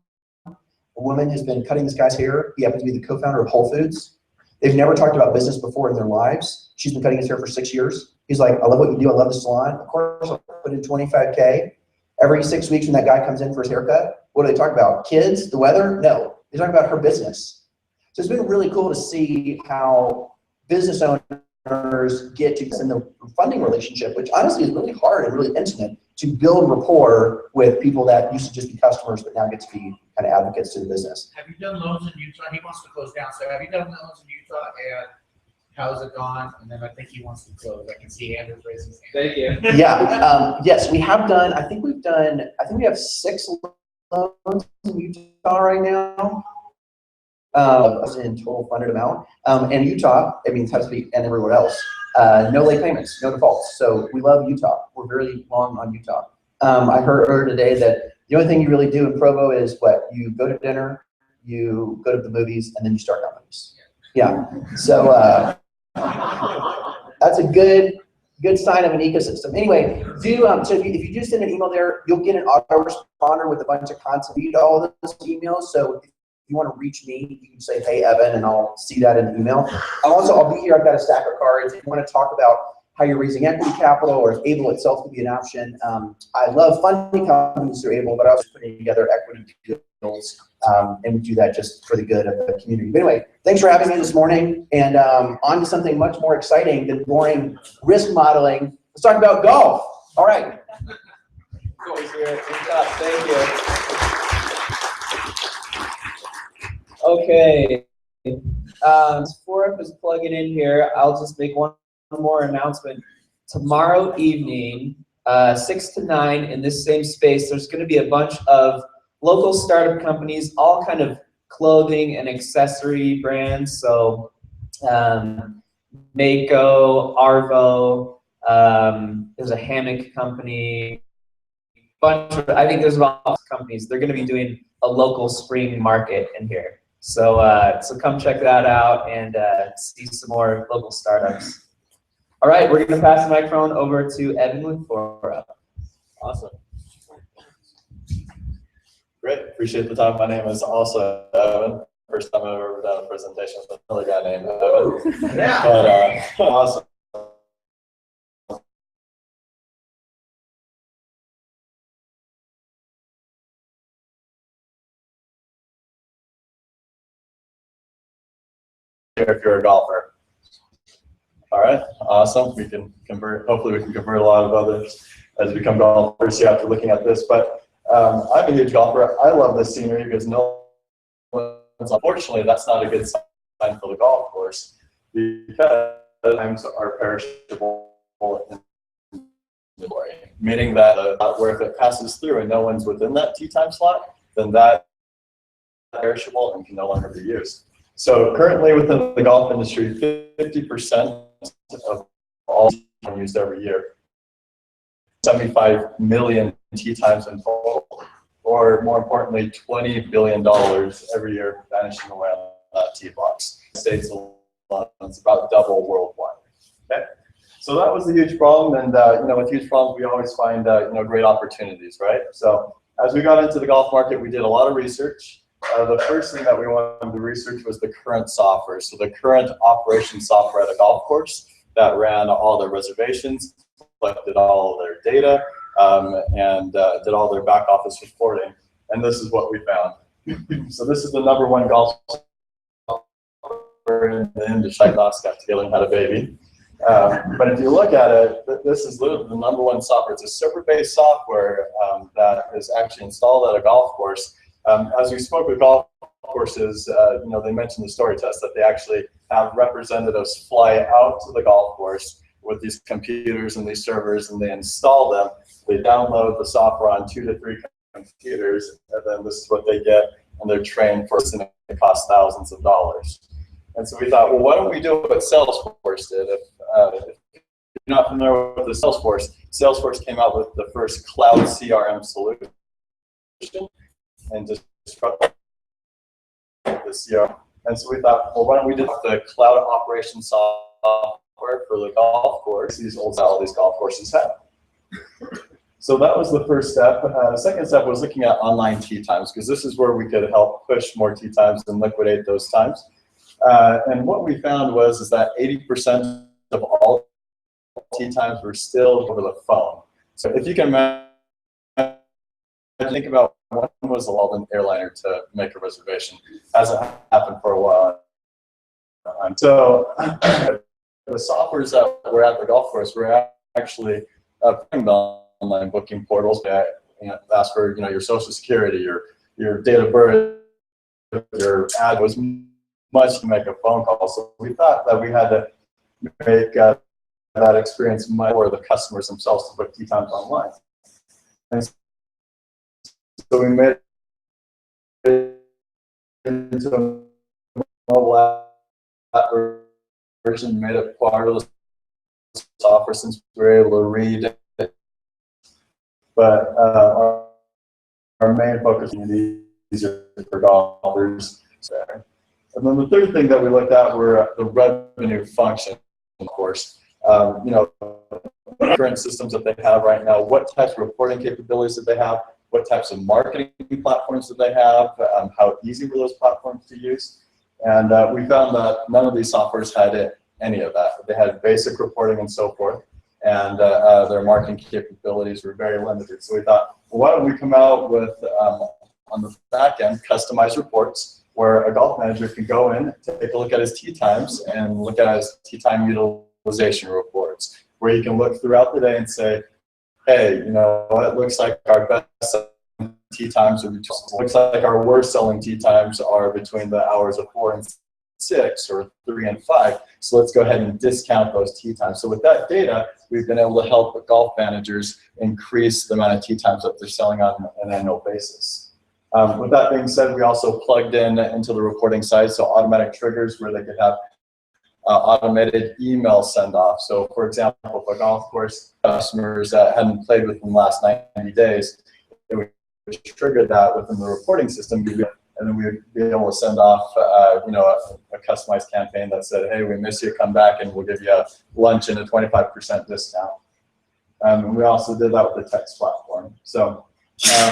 A woman has been cutting this guy's hair. He happens to be the co-founder of Whole Foods. They've never talked about business before in their lives. She's been cutting his hair for 6 years. He's like, I love what you do. I love the salon. Of course, I'll put in 25K. Every 6 weeks when that guy comes in for his haircut, what do they talk about? Kids, the weather? No, they talk about her business. So it's been really cool to see how business owners get to in the funding relationship, which honestly is really hard and really intimate, to build rapport with people that used to just be customers, but now get to be kind of advocates to the business. Have you done loans in Utah? He wants to close down. So have you done loans in Utah, and how's it gone? And then I think he wants to close. I can see Andrew's raising his hand. Thank you. Yeah, yes, we have done, I think we have 6 loans in Utah right now. In total funded amount. And Utah, I mean, it has to be, and everywhere else, no late payments, no defaults. So we love Utah. We're very long on Utah. I heard earlier today that the only thing you really do in Provo is what? You go to dinner, you go to the movies, and then you start companies. Yeah, so that's a good sign of an ecosystem. Anyway, so if you do send an email there, you'll get an autoresponder with a bunch of content. Read all of those emails. So if you want to reach me, you can say, hey, Evan, and I'll see that in the email. I'll be here. I've got a stack of cards. If you want to talk about how you're raising equity capital or if Able itself could be an option. I love funding companies through Able, but I was putting together equity deals, and we do that just for the good of the community. But anyway, thanks for having me this morning, and on to something much more exciting than boring risk modeling. Let's talk about golf. All right. Thank you. Okay, Foreup is plugging in here. I'll just make one more announcement. Tomorrow evening, 6 to 9 in this same space, there's going to be a bunch of local startup companies, all kind of clothing and accessory brands. So Mako, Arvo, there's a hammock company, I think there's about companies. They're going to be doing a local spring market in here. So come check that out and see some more local startups. All right, we're going to pass the microphone over to Evan with Foreup. Awesome. Great, appreciate the time. My name is also Evan. First time I've ever done a presentation with another guy named Evan. Yeah. But awesome. If you're a golfer. All right, awesome. We can convert, hopefully we can convert a lot of others as we become golfers here after looking at this. But I'm a huge golfer. I love this scenery because unfortunately, that's not a good sign for the golf course because times are perishable, meaning that where if it passes through and no one's within that tee time slot, then that is perishable and can no longer be used. So currently within the golf industry, 50% of all tees are used every year. 75 million tee times in total, or more importantly, $20 billion every year vanishing away on tee blocks. States alone, it's about double worldwide. Okay, so that was a huge problem, and with huge problems, we always find great opportunities, right? So as we got into the golf market, we did a lot of research. The first thing that we wanted to research was the current software. So the current operation software at a golf course that ran all their reservations, collected all their data, and did all their back office reporting. And this is what we found. So this is the #1 golf software in the industry. Last got together and had a baby. But if you look at it, this is literally the #1 software. It's a server-based software that is actually installed at a golf course. As we spoke with golf courses, they mentioned the story test that they actually have representatives fly out to the golf course with these computers and these servers, and they install them. They download the software on 2 to 3 computers, and then this is what they get, and they're trained for, and it costs thousands of dollars. And so we thought, well, why don't we do what Salesforce did? If you're not familiar with the Salesforce came out with the first cloud CRM solution and disrupted the CRM. And so we thought, well, why don't we do the cloud operation software for the golf course? These golf courses have. So that was the first step. The second step was looking at online tee times, because this is where we could help push more tee times and liquidate those times. And what we found was that 80% of all tee times were still over the phone. So if you can imagine, think about when was the Walden airliner to make a reservation. Hasn't happened for a while. So the softwares that were at the golf course were actually putting the online booking portals that ask for your social security, your date of birth, your ad was much to make a phone call. So we thought that we had to make that experience much for the customers themselves to book tee times online. And so we made it into a mobile app version, made it part of the software since we were able to read it. But our main focus is easier for golfers. And then the third thing that we looked at were the revenue function, of course. Current systems that they have right now, what types of reporting capabilities that they have, what types of marketing platforms that they have, how easy were those platforms to use. And we found that none of these softwares had any of that. They had basic reporting and so forth, and their marketing capabilities were very limited. So we thought, well, why don't we come out with, on the back end, customized reports where a golf manager can go in, take a look at his tee times, and look at his tee time utilization reports, where you can look throughout the day and say, hey, it looks like our best tee times are between, looks like our worst selling tee times are between the hours of 4 and 6 or 3 and 5. So let's go ahead and discount those tee times. So with that data, we've been able to help golf managers increase the amount of tee times that they're selling on an annual basis. With that being said, we also plugged into the reporting side, so automatic triggers where they could have automated email send off. So for example, if a golf course customers that hadn't played within the last 90 days, it would trigger that within the reporting system, and then we would be able to send off a customized campaign that said, hey, we miss you, come back and we'll give you a lunch and a 25% discount. And we also did that with the text platform. So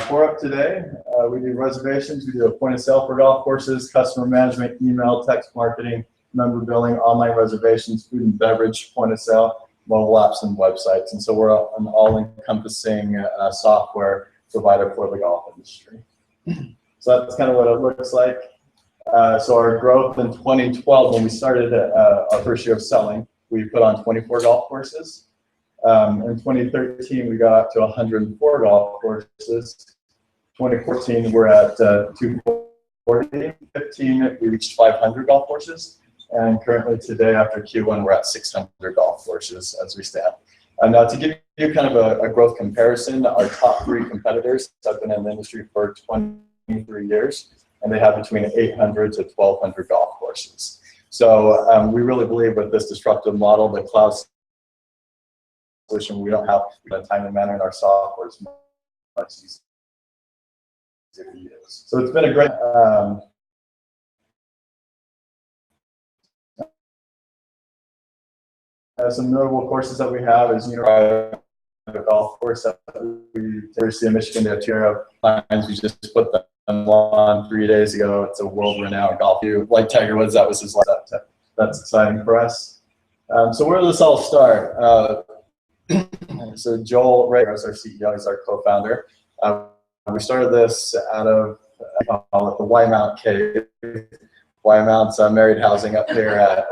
Foreup today, we do reservations, we do a point of sale for golf courses, customer management, email, text marketing, member billing, online reservations, food and beverage, point of sale, mobile apps, and websites. And so we're an all-encompassing software provider for the golf industry. So that's kind of what it looks like. So our growth in 2012, when we started our first year of selling, we put on 24 golf courses. In 2013, we got up to 104 golf courses. 2014, we're at 240. 15, we reached 500 golf courses. And currently today, after Q1, we're at 600 golf courses as we stand. Now, to give you kind of a growth comparison, our top 3 competitors have been in the industry for 23 years, and they have between 800 to 1,200 golf courses. So we really believe with this disruptive model, the cloud solution. We don't have a timely manner in our software is much easier to use. So it's been a great. Some notable courses that we have is Unified Golf course that we University of Michigan, they have 2 lines. We just put them on 3 days ago. It's a world-renowned golf. You like Tiger Woods, that was his last. That's exciting for us. So where did this all start? So Joel Ray is our CEO, he's our co-founder. We started this out of the Y-Mount Cave. Y-Mount's married housing up here at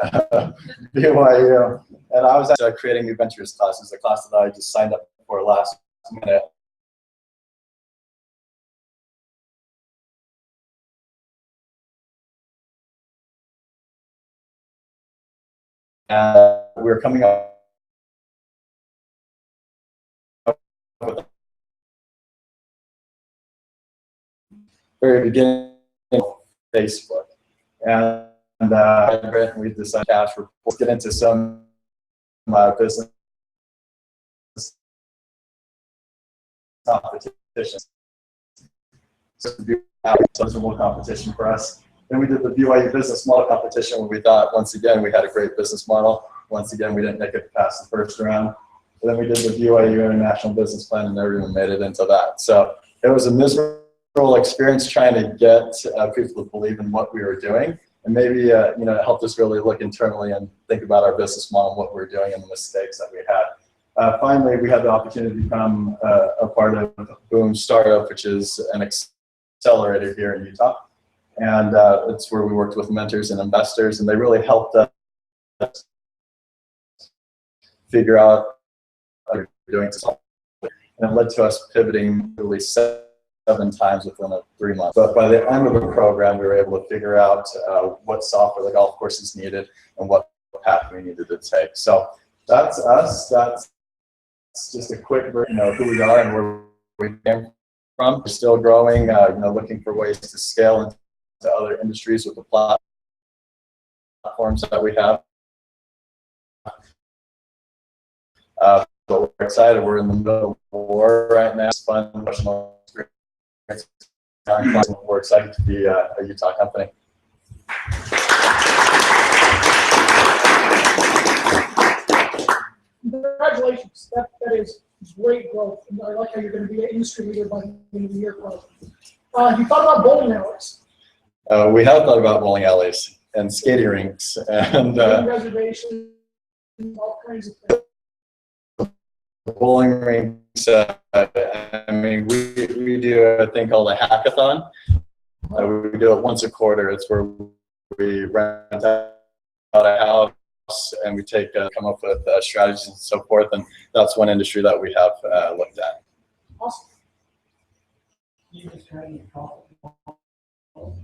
BYU. And I was actually creating new ventures classes, a class that I just signed up for last minute. And we were coming up with very beginning of Facebook. And we decided cash reports, let's get into some business competitions. So it was more competition for us. Then we did the BYU business model competition where we thought, once again, we had a great business model. Once again, we didn't make it past the first round. And then we did the BYU International Business Plan and never even made it into that. So it was a miserable experience trying to get people to believe in what we were doing. And maybe it helped us really look internally and think about our business model and what we were doing and the mistakes that we had. Finally, we had the opportunity to become a part of Boom Startup, which is an accelerator here in Utah. And it's where we worked with mentors and investors, and they really helped us figure out what we were doing. And it led to us pivoting really 7 times within 3 months. But by the end of the program, we were able to figure out what software the golf courses needed and what path we needed to take. So that's us. That's just a quick version of who we are and where we came from. We're still growing, looking for ways to scale into other industries with the platforms that we have. But we're excited. We're in the middle of war right now. It's fun, emotional experience. We're excited to be a Utah company. Congratulations. That is great growth. And I like how you're going to be an industry leader by the end of the year. You thought about bowling alleys. We have thought about bowling alleys and skating rinks and reservations, all kinds of things. Bowling rinks. I mean, we do a thing called a hackathon. We do it once a quarter. It's where we rent out a house and we come up with strategies and so forth. And that's one industry that we have looked at. Awesome.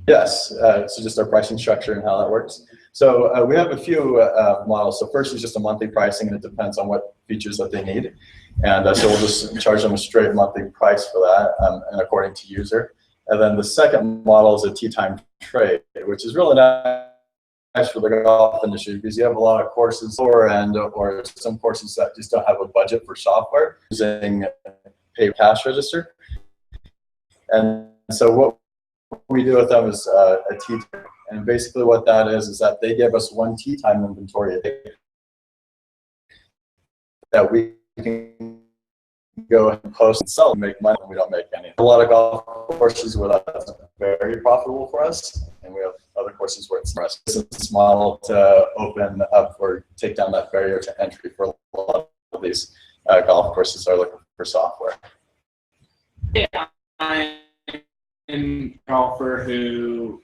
Yes, so just our pricing structure and how that works. So we have a few models. So first is just a monthly pricing, and it depends on what features that they need. And so we'll just charge them a straight monthly price for that, and according to user. And then the second model is a tee time trade, which is really nice for the golf industry because you have a lot of courses or some courses that just don't have a budget for software using pay cash register. And so what we do with them is a tee time. And basically what that is that they give us one tee time inventory a day that we can go and post and sell and make money, and we don't make any. A lot of golf courses where that's very profitable for us, and we have other courses where it's for us. Business model to open up or take down that barrier to entry for a lot of these golf courses that are looking for software. Yeah, I'm a golfer who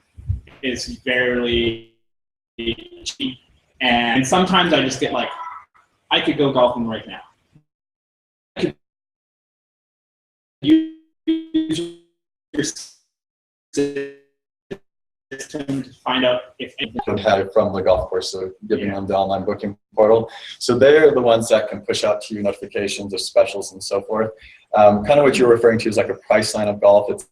is fairly cheap, and sometimes I just get like, I could go golfing right now. I could use your system to find out if anything. Had it from the golf course, so giving them the online booking portal. So they're the ones that can push out to you notifications of specials and so forth. Kind of what you're referring to is like a price line of golf. It's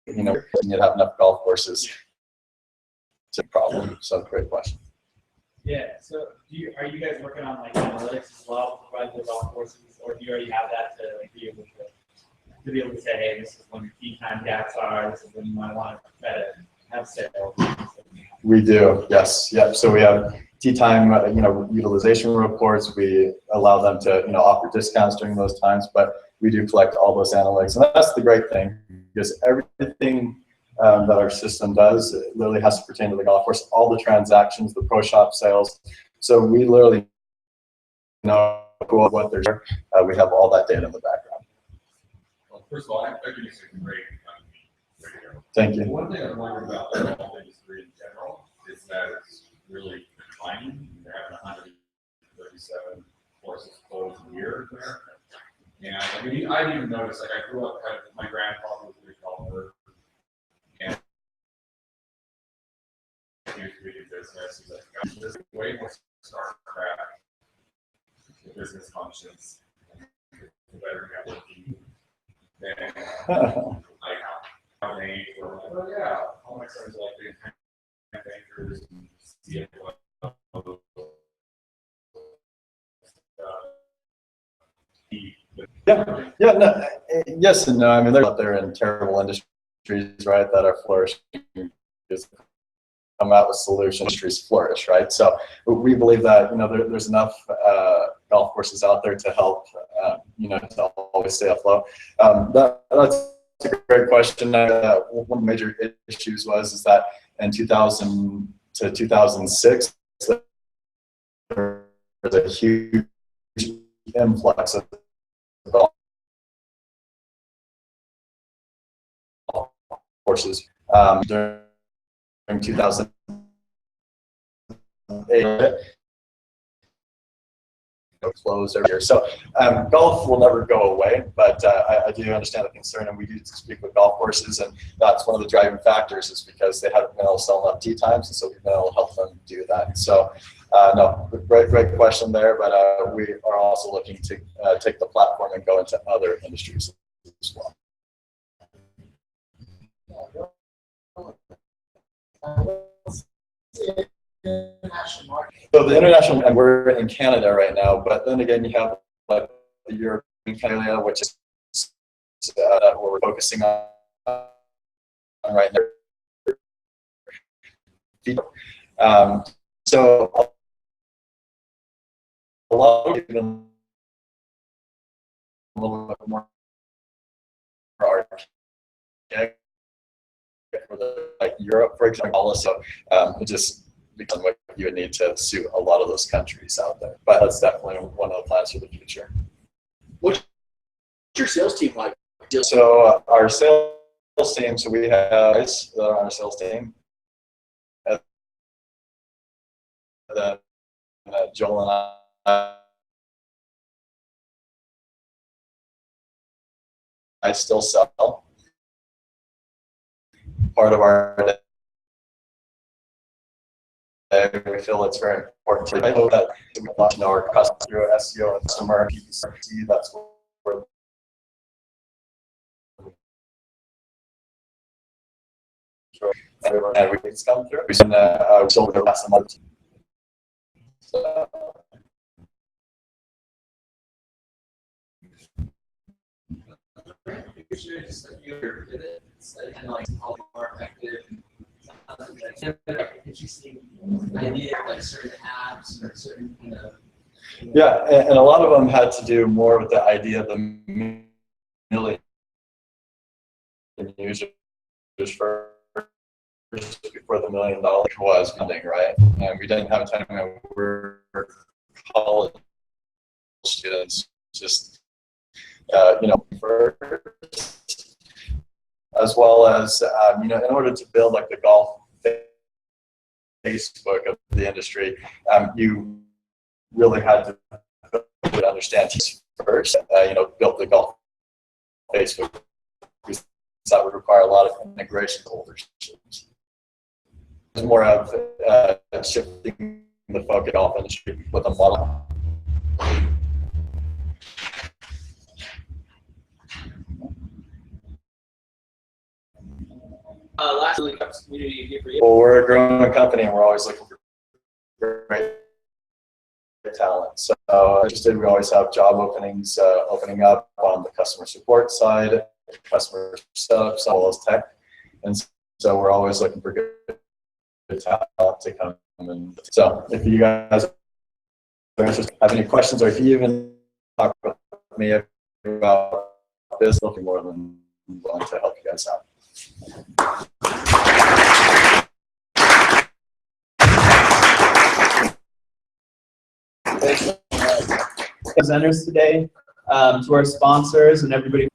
you'd have enough golf courses. It's a problem. So great question. Yeah, so are you guys working on like analytics as well, provide the golf courses, or do you already have that to like be able to say, hey, this is when your key time gaps are, this is when you might want to try to have sales? We do, yes, yep. So we have tee time, utilization reports. We allow them to, offer discounts during those times, but we do collect all those analytics, and that's the great thing, because everything that our system does, it literally has to pertain to the golf course. All the transactions, the pro shop sales. So we literally know what they're doing. We have all that data in the background. Well, first of all, I think it's a great company. Thank you. One thing I've learned about the golf industry in general is that it's really declining. They're having 137 courses closed a year there. And I mean, I didn't even notice, like I grew up, my grandfather was a big golfer. And he was doing business. He's like, gosh, there's way more StarCraft. The business functions, the better networking than like how they were like, oh yeah, all my friends are like being bankers and CFOs. Yes and no. I mean, they're out there in terrible industries, right, that are flourishing. Just come out with solutions, industries flourish, right? So we believe that there's enough golf courses out there to help, to always stay afloat. That's a great question. One of the major issues is that in 2000 to 2006, there was a huge influx of golf courses during 2008. Closed every year. So golf will never go away, but I do understand the concern, and we do speak with golf courses, and that's one of the driving factors is because they haven't been able to sell enough tee times, and so we've been able to help them do that. So no, great question there, but we are also looking to take the platform and go into other industries as well. So the international, and we're in Canada right now, but then again, you have like the European area, which is what we're focusing on right now. So a lot of them a little bit more archaic for like Europe, for example. So it just becomes what you would need to suit a lot of those countries out there. But that's definitely one of the plans for the future. What's your sales team like? So our sales team, so we have guys that are on our sales team. And then Joel and I still sell. Part of our we feel it's very important to know that we want to know our customer through SEO and customer PPC. That's where and we come through. We sold the last month. So, yeah, and a lot of them had to do more with the idea of the million users first before the $1 million was funding, right? And we didn't have time when we were college students, just first, as well as in order to build like the golf Facebook of the industry, you really had to understand first. Build the golf Facebook, because that would require a lot of integration with older students. It's more of shifting the focus golf industry with a model. Lastly, community for you. Well, we're a growing company, and we're always looking for great talent. So interested, we always have job openings opening up on the customer support side, customer setup, as well as tech. And so we're always looking for good talent to come in. So if you guys have any questions, or if you even talk with me about this, looking more than willing to help you guys out. Presenters today, to our sponsors and everybody.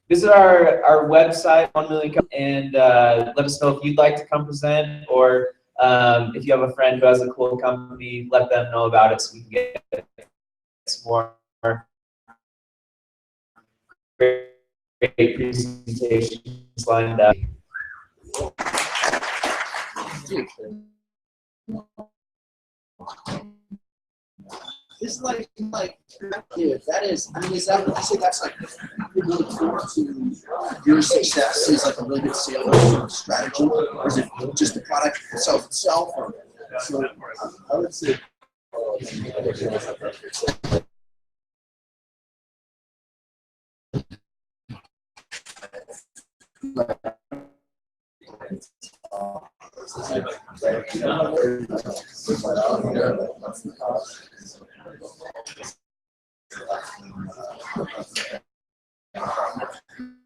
Visit our website, 1 million, and let us know if you'd like to come present, or if you have a friend who has a cool company, let them know about it so we can get some more great presentations lined up. This is like, dude, that is, I mean, is that, I say that's like, you look forward to your success is like a really good sales strategy, or is it just the product sells itself, or? So, I would say.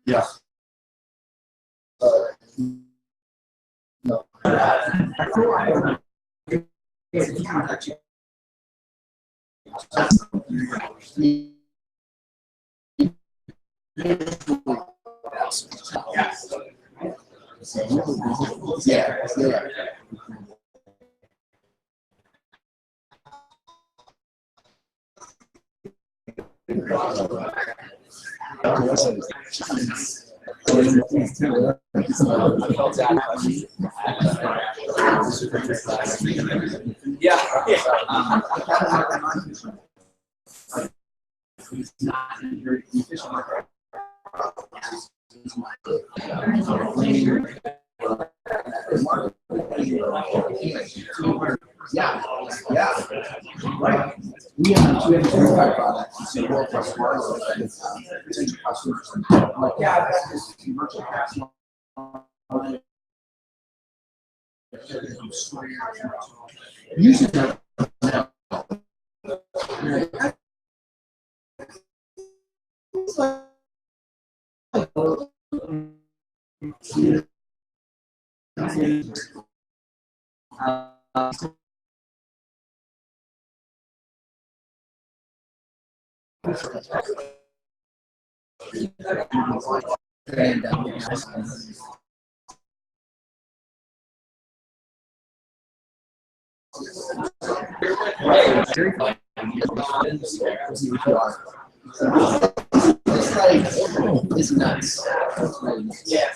Yeah. No. Yeah. Yeah. Yeah, yeah, right. We have 35 products, so we're plus one, potential customers. Like, yeah, that's commercial customer. Using that. It's like, it's nuts. Yeah.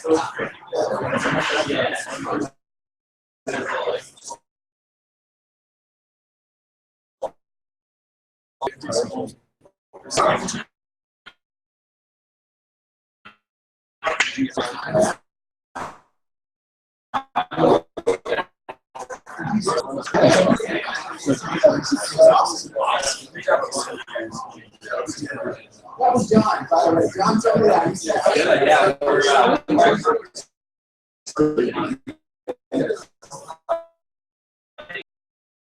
That was John, by the way. John told me that. He said,